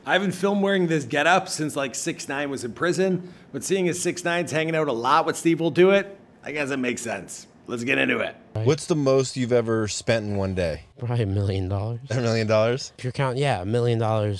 I haven't filmed wearing this getup since like 6ix9ine was in prison, but seeing as 6ix9ine's hanging out a lot with SteveWillDoIt, I guess it makes sense. Let's get into it. What's the most you've ever spent in one day? Probably $1 million. $1 million? If you're counting, yeah, $1 million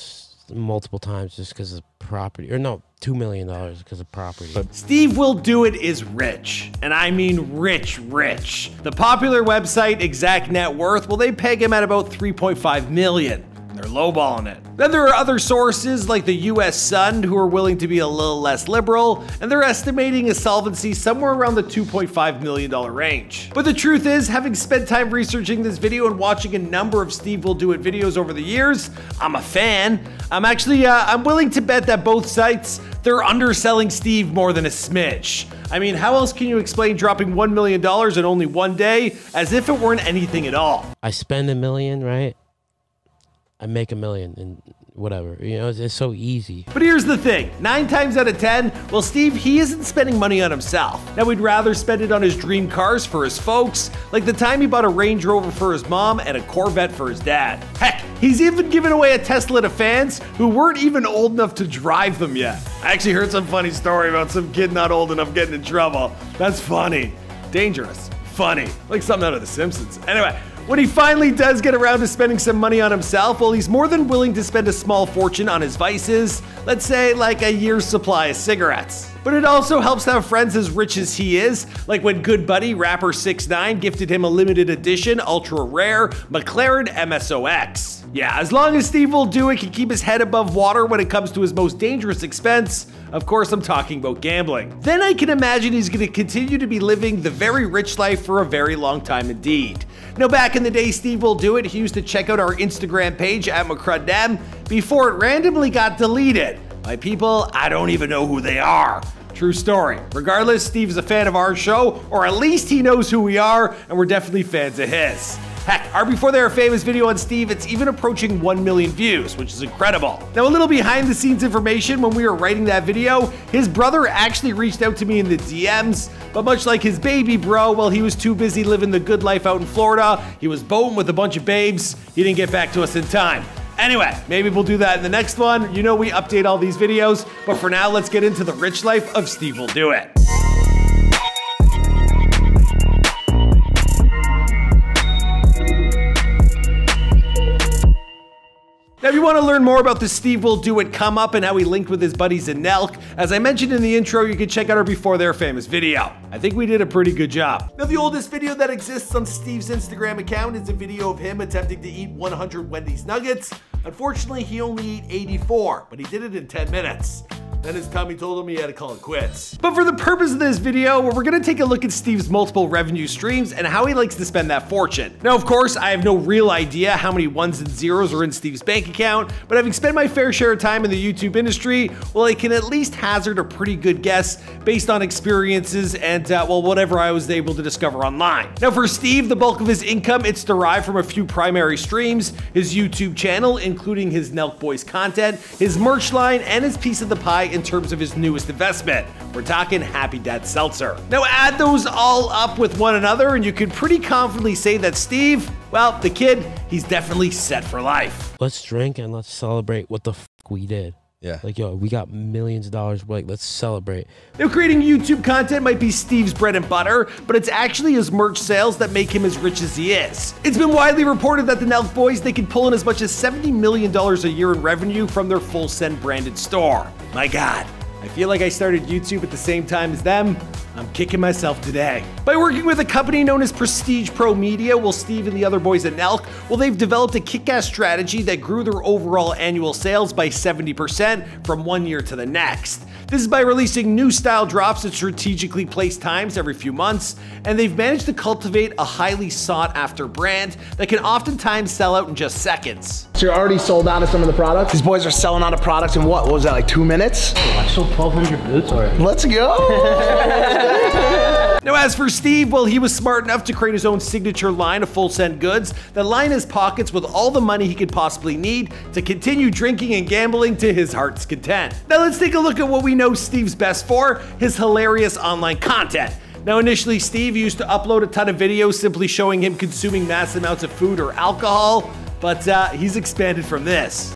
multiple times just because of property. Or no, $2 million because of property. SteveWillDoIt is rich, and I mean rich, rich. The popular website Exact Net Worth, well, they peg him at about $3.5 million. They're lowballing it. Then there are other sources like the US Sun who are willing to be a little less liberal, and they're estimating a solvency somewhere around the $2.5 million range. But the truth is, having spent time researching this video and watching a number of SteveWillDoIt videos over the years, I'm a fan. I'm willing to bet that both sites, they're underselling Steve more than a smidge. I mean, how else can you explain dropping $1 million in only one day as if it weren't anything at all? I spend $1 million, right? I make $1 million and whatever, you know, it's so easy. But here's the thing, 9 times out of 10, well, Steve, he isn't spending money on himself. Now, he'd rather spend it on his dream cars for his folks, like the time he bought a Range Rover for his mom and a Corvette for his dad. Heck, he's even given away a Tesla to fans who weren't even old enough to drive them yet. I actually heard some funny story about some kid not old enough getting in trouble. That's funny. Dangerous. Funny. Like something out of The Simpsons. Anyway, when he finally does get around to spending some money on himself, well, he's more than willing to spend a small fortune on his vices, let's say like a year's supply of cigarettes. But it also helps to have friends as rich as he is, like when good buddy rapper 6ix9ine gifted him a limited edition, ultra rare McLaren MSOX. Yeah, as long as SteveWillDoIt can keep his head above water when it comes to his most dangerous expense, of course I'm talking about gambling. Then I can imagine he's gonna continue to be living the very rich life for a very long time indeed. Now, back in the day, SteveWillDoIt, he used to check out our Instagram page at McCrudDem before it randomly got deleted by people I don't even know who they are. True story. Regardless, Steve's a fan of our show, or at least he knows who we are, and we're definitely fans of his. Heck, our Before They Were Famous video on Steve, it's even approaching 1 million views, which is incredible. Now, a little behind the scenes information, when we were writing that video, his brother actually reached out to me in the DMs, but much like his baby bro, well, he was too busy living the good life out in Florida. He was boating with a bunch of babes. He didn't get back to us in time. Anyway, maybe we'll do that in the next one. You know we update all these videos, but for now, let's get into the rich life of SteveWillDoIt. Now, if you want to learn more about the SteveWillDoIt come up and how he linked with his buddies in NELK, as I mentioned in the intro, you can check out our Before They Were Famous video. I think we did a pretty good job. Now, the oldest video that exists on Steve's Instagram account is a video of him attempting to eat 100 Wendy's nuggets. Unfortunately, he only ate 84, but he did it in 10 minutes. Then his tummy told him he had to call it quits. But for the purpose of this video, we're gonna take a look at Steve's multiple revenue streams and how he likes to spend that fortune. Now, of course, I have no real idea how many ones and zeros are in Steve's bank account, but having spent my fair share of time in the YouTube industry, well, I can at least hazard a pretty good guess based on experiences and, well, whatever I was able to discover online. Now, for Steve, the bulk of his income, it's derived from a few primary streams: his YouTube channel, including his NELK Boys content, his merch line, and his piece of the pie in terms of his newest investment. We're talking Happy Dad Seltzer. Now, add those all up with one another and you could pretty confidently say that Steve, well, the kid, he's definitely set for life. Let's drink and let's celebrate what the f we did. Yeah. Like, yo, we got millions of dollars, like, let's celebrate. Now, creating YouTube content might be Steve's bread and butter, but it's actually his merch sales that make him as rich as he is. It's been widely reported that the NELK Boys, they can pull in as much as $70 million a year in revenue from their Full Send branded store. My God, I feel like I started YouTube at the same time as them. I'm kicking myself today. By working with a company known as Prestige Pro Media, well, Steve and the other boys at NELK, well, they've developed a kick-ass strategy that grew their overall annual sales by 70% from one year to the next. This is by releasing new style drops at strategically placed times every few months, and they've managed to cultivate a highly sought-after brand that can oftentimes sell out in just seconds. So you're already sold out of some of the products? These boys are selling out of products in what was that, like 2 minutes? Oh, I sold 1,200 boots already. Let's go! Now, as for Steve, well, he was smart enough to create his own signature line of Full Send goods that line his pockets with all the money he could possibly need to continue drinking and gambling to his heart's content. Now, let's take a look at what we know Steve's best for: his hilarious online content. Now, initially, Steve used to upload a ton of videos simply showing him consuming mass amounts of food or alcohol, but he's expanded from this.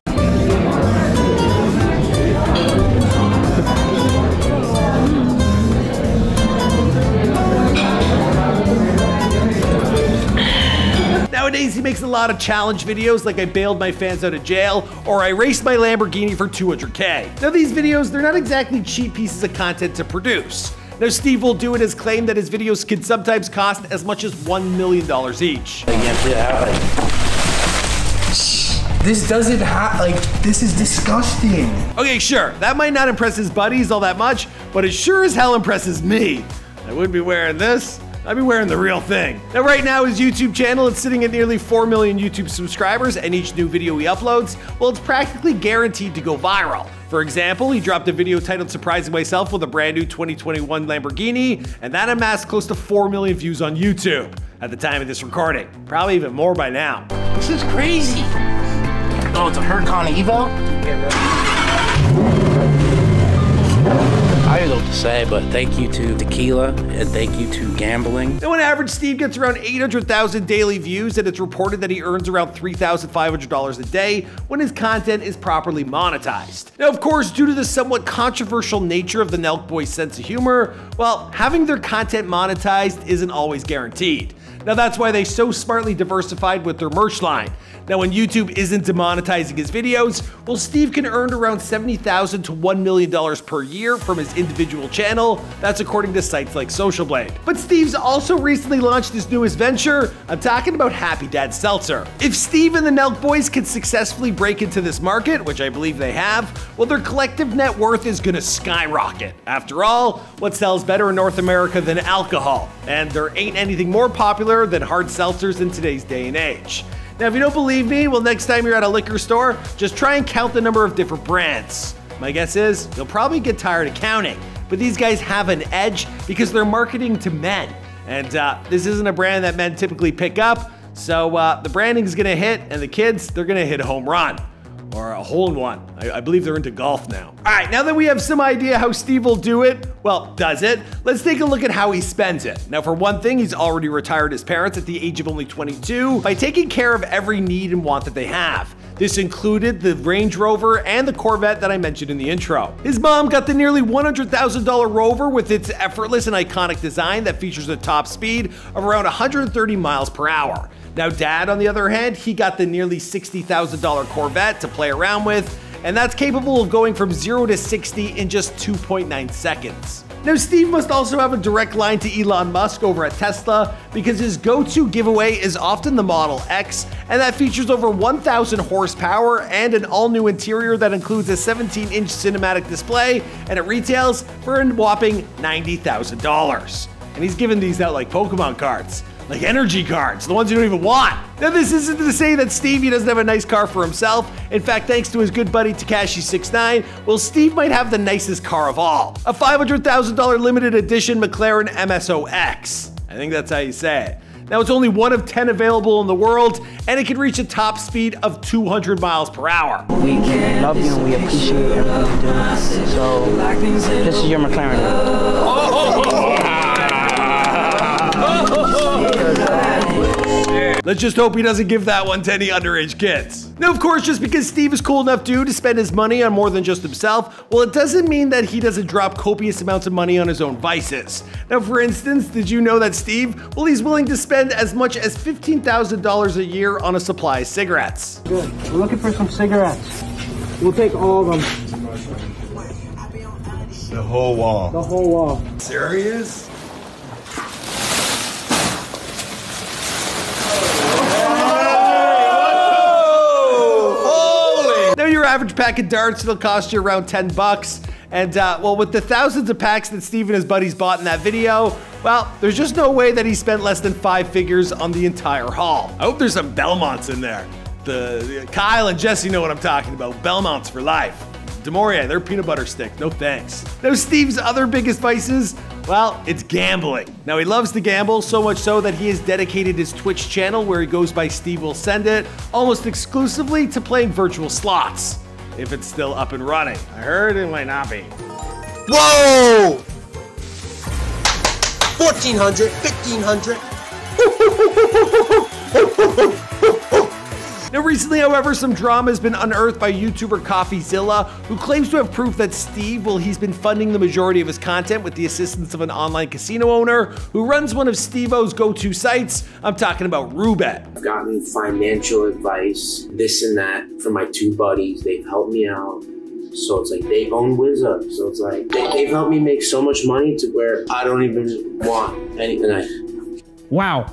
makes a lot of challenge videos like I bailed my fans out of jail or I raced my Lamborghini for 200K. Now these videos, they're not exactly cheap pieces of content to produce. Now SteveWillDoIt has claimed that his videos can sometimes cost as much as $1 million each. This doesn't have, like, this is disgusting. Okay, sure, that might not impress his buddies all that much, but it sure as hell impresses me. I wouldn't be wearing this. I'd be wearing the real thing. Now right now his YouTube channel is sitting at nearly 4 million YouTube subscribers, and each new video he uploads, well, it's practically guaranteed to go viral. For example, he dropped a video titled Surprising Myself with a brand new 2021 Lamborghini, and that amassed close to 4 million views on YouTube at the time of this recording. Probably even more by now. This is crazy. Oh, it's a Huracan Evo? I don't know what to say, but thank you to tequila and thank you to gambling. Now on average, Steve gets around 800,000 daily views, and it's reported that he earns around $3,500 a day when his content is properly monetized. Now of course, due to the somewhat controversial nature of the NELK boys' sense of humor, well, having their content monetized isn't always guaranteed. Now that's why they so smartly diversified with their merch line. Now when YouTube isn't demonetizing his videos, well, Steve can earn around $70,000 to $1 million per year from his individual channel. That's according to sites like Social Blade. But Steve's also recently launched his newest venture. I'm talking about Happy Dad Seltzer. If Steve and the NELK boys can successfully break into this market, which I believe they have, well, their collective net worth is gonna skyrocket. After all, what sells better in North America than alcohol? And there ain't anything more popular than hard seltzers in today's day and age. Now, if you don't believe me, well, next time you're at a liquor store, just try and count the number of different brands. My guess is you'll probably get tired of counting, but these guys have an edge because they're marketing to men. And this isn't a brand that men typically pick up, so the branding's gonna hit, and the kids, they're gonna hit a home run. Or a hole-in-one. I believe they're into golf now. All right, now that we have some idea how Steve will do it, well, does it, let's take a look at how he spends it. Now, for one thing, he's already retired his parents at the age of only 22 by taking care of every need and want that they have. This included the Range Rover and the Corvette that I mentioned in the intro. His mom got the nearly $100,000 Rover with its effortless and iconic design that features a top speed of around 130 miles per hour. Now Dad, on the other hand, he got the nearly $60,000 Corvette to play around with, and that's capable of going from 0 to 60 in just 2.9 seconds. Now Steve must also have a direct line to Elon Musk over at Tesla because his go-to giveaway is often the Model X, and that features over 1,000 horsepower and an all-new interior that includes a 17-inch cinematic display, and it retails for a whopping $90,000. And he's giving these out like Pokemon cards. Like energy cards, the ones you don't even want. Now this isn't to say that Stevie doesn't have a nice car for himself. In fact, thanks to his good buddy Tekashi69, well, Steve might have the nicest car of all. A $500,000 limited edition McLaren MSOX. I think that's how you say it. Now it's only one of 10 available in the world, and it can reach a top speed of 200 miles per hour. We love you and we appreciate everything you do. So this is your McLaren. Let's just hope he doesn't give that one to any underage kids. Now, of course, just because Steve is cool enough to spend his money on more than just himself, well, it doesn't mean that he doesn't drop copious amounts of money on his own vices. Now, for instance, did you know that Steve, well, he's willing to spend as much as $15,000 a year on a supply of cigarettes. Good. We're looking for some cigarettes. We'll take all of them. The whole wall. The whole wall. Serious? Now, your average pack of darts will cost you around 10 bucks. And well, with the thousands of packs that Steve and his buddies bought in that video, well, there's just no way that he spent less than 5 figures on the entire haul. I hope there's some Belmonts in there. The Kyle and Jesse know what I'm talking about. Belmonts for life. Demoria, they're peanut butter stick, no thanks. Now Steve's other biggest vices, well, it's gambling. Now he loves to gamble, so much so that he has dedicated his Twitch channel, where he goes by Steve Will Send It, almost exclusively to playing virtual slots. If it's still up and running. I heard it might not be. Whoa! 1,400, 1,500. Now recently, however, some drama has been unearthed by YouTuber CoffeeZilla, who claims to have proof that Steve, well, he's been funding the majority of his content with the assistance of an online casino owner who runs one of Steve-O's go-to sites. I'm talking about Roobet. I've gotten financial advice, this and that, from my two buddies. They've helped me out. So it's like they own WizUp. So it's like they've helped me make so much money to where I don't even want anything. Wow.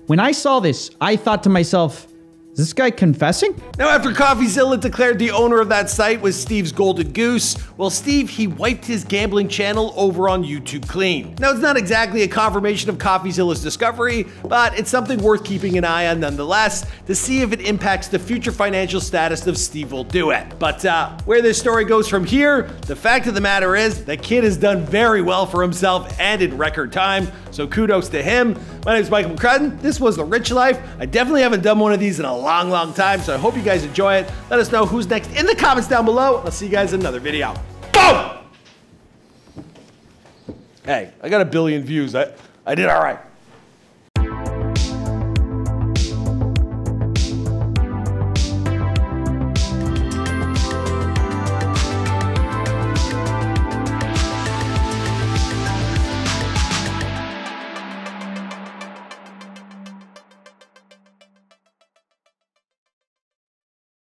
When I saw this, I thought to myself, is this guy confessing? Now, after CoffeeZilla declared the owner of that site was Steve's golden goose, well, Steve, he wiped his gambling channel over on YouTube clean. Now, it's not exactly a confirmation of CoffeeZilla's discovery, but it's something worth keeping an eye on nonetheless to see if it impacts the future financial status of SteveWillDoIt. But where this story goes from here, the fact of the matter is the kid has done very well for himself and in record time, so kudos to him. My name is Michael McCrudden. This was The Rich Life. I definitely haven't done one of these in a long time, so I hope you guys enjoy it. Let us know who's next in the comments down below. I'll see you guys in another video. Boom! Hey, I got 1 billion views. I did all right.